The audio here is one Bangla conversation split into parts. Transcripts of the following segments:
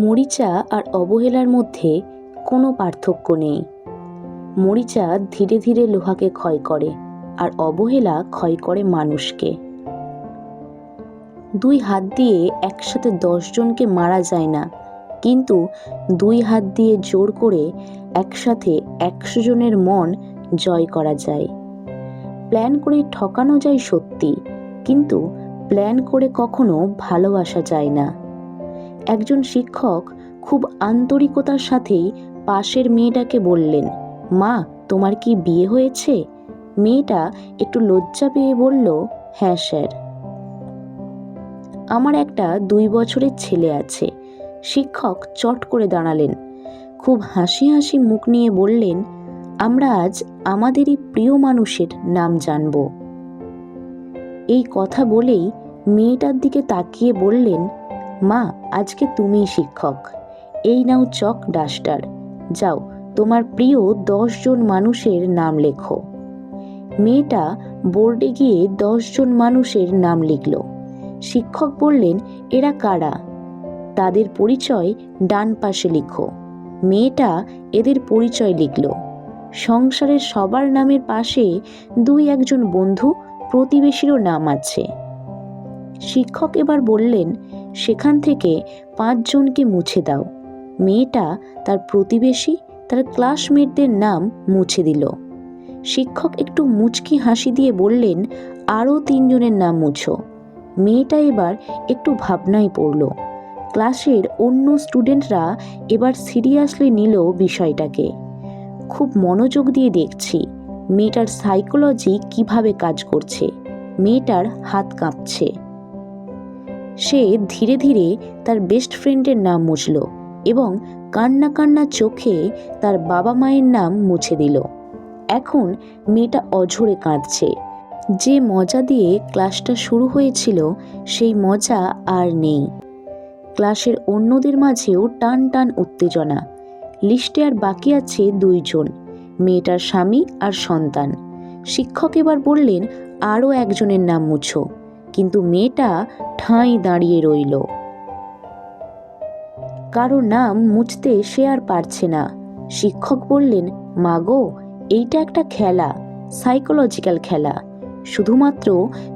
মরিচা আর অবহেলার মধ্যে কোনো পার্থক্য নেই। মরিচা ধীরে ধীরে লোহাকে ক্ষয় করে, আর অবহেলা ক্ষয় করে মানুষকে। 2 হাত দিয়ে একসাথে 10 জনকে মারা যায় না, কিন্তু 2 হাত দিয়ে জোর করে একসাথে 100 জনের মন জয় করা যায়। প্ল্যান করে ঠকানো যায় সত্যি, কিন্তু প্ল্যান করে কখনো ভালোবাসা যায় না। একজন শিক্ষক খুব আন্তরিকতার সাথেই পাশের মেয়েটাকে বললেন, মা, তোমার কি বিয়ে হয়েছে? মেয়েটা একটু লজ্জা পেয়ে বলল, হ্যাঁ স্যার। আমার একটা 2 বছরের ছেলে আছে। শিক্ষক চট করে দাঁড়ালেন, খুব হাসি হাসি মুখ নিয়ে বললেন, আমরা আজ আমাদেরই প্রিয় মানুষের নাম জানব। এই কথা বলেই মেয়েটার দিকে তাকিয়ে বললেন, মা, আজকে তুমিই শিক্ষক। এই নাও চক ডাস্টার, যাও তোমার প্রিয় 10 জন মানুষের নাম লেখো। মেয়েটা বোর্ডে গিয়ে 10 জন মানুষের নাম লিখল। শিক্ষক বললেন, এরা কারা? তাদের পরিচয় ডান পাশে লিখো। মেয়েটা এদের পরিচয় লিখল। সংসারের সবার নামের পাশে 2-1 জন বন্ধু প্রতিবেশীরও নাম আছে। শিক্ষক এবার বললেন, সেখান থেকে 5 জনকে মুছে দাও। মেয়েটা তার প্রতিবেশী, তার ক্লাসমেটদের নাম মুছে দিল। শিক্ষক একটু মুচকি হাসি দিয়ে বললেন, আরও 3 জনের নাম মুছো। মেয়েটা এবার একটু ভাবনায় পড়ল। ক্লাসের অন্য স্টুডেন্টরা এবার সিরিয়াসলি নিল বিষয়টাকে। খুব মনোযোগ দিয়ে দেখছি মেয়েটার সাইকোলজি কিভাবে কাজ করছে। মেয়েটার হাত কাঁপছে। সে ধীরে ধীরে তার বেস্ট ফ্রেন্ডের নাম মুছল এবং কান্না কান্না চোখে তার বাবা মায়ের নাম মুছে দিল। এখন মেয়েটা অঝরে কাঁদছে। যে মজা দিয়ে ক্লাসটা শুরু হয়েছিল সেই মজা আর নেই। ক্লাসের অন্যদের মাঝেও টান টান উত্তেজনা। লিস্টে আর বাকি আছে 2 জন, মেয়েটার স্বামী আর সন্তান। শিক্ষক এবার বললেন, আরও 1 জনের নাম মুছো, কিন্তু মেয়েটা ঠাঁই দাঁড়িয়ে রইল। কারো নাম মুছতে সে আর পারছে না। শিক্ষক বললেন, মাগো, এইটা একটা খেলা, সাইকোলজিক্যাল খেলা। শুধুমাত্র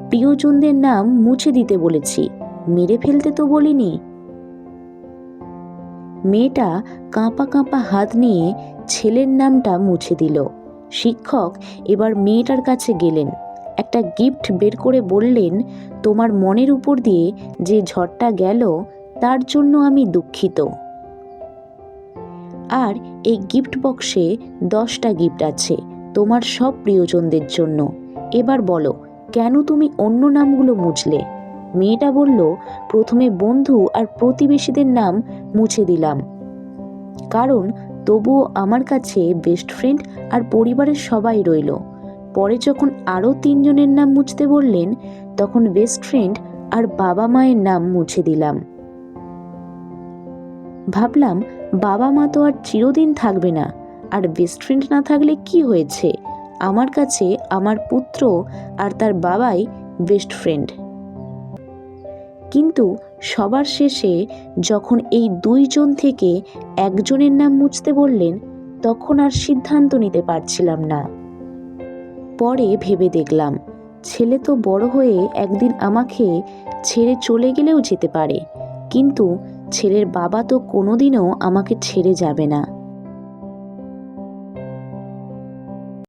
প্রিয়জনদের নাম মুছে দিতে বলেছি, মেরে ফেলতে তো বলিনি। মেয়েটা কাঁপা কাঁপা হাত নিয়ে ছেলের নামটা মুছে দিল। শিক্ষক এবার মেয়েটার কাছে গেলেন, একটা গিফট বের করে বললেন, তোমার মনের উপর দিয়ে যে ঝড়টা গেল তার জন্য আমি দুঃখিত। আর এই গিফট বক্সে 10টা গিফট আছে তোমার সব প্রিয়জনদের জন্য। এবার বলো, কেন তুমি অন্য নামগুলো মুছলে? মেয়েটা বলল, প্রথমে বন্ধু আর প্রতিবেশীদের নাম মুছে দিলাম, কারণ তবুও আমার কাছে বেস্ট ফ্রেন্ড আর পরিবারের সবাই রইল। পরে যখন আরও 3 জনের নাম মুছতে বললেন, তখন বেস্ট ফ্রেন্ড আর বাবা মায়ের নাম মুছে দিলাম। ভাবলাম, বাবা মা তো আর চিরদিন থাকবে না, আর বেস্ট ফ্রেন্ড না থাকলে কি হয়েছে? আমার কাছে আমার পুত্র আর তার বাবাই বেস্ট ফ্রেন্ড। কিন্তু সবার শেষে যখন এই 2 জন থেকে 1 জনের নাম মুছতে বললেন, তখন আর সিদ্ধান্ত নিতে পারছিলাম না। পরে ভেবে দেখলাম, ছেলে তো বড় হয়ে একদিন আমাকে ছেড়ে চলে গেলেও যেতে পারে, কিন্তু ছেলের বাবা তো কোনোদিনও আমাকে ছেড়ে যাবে না।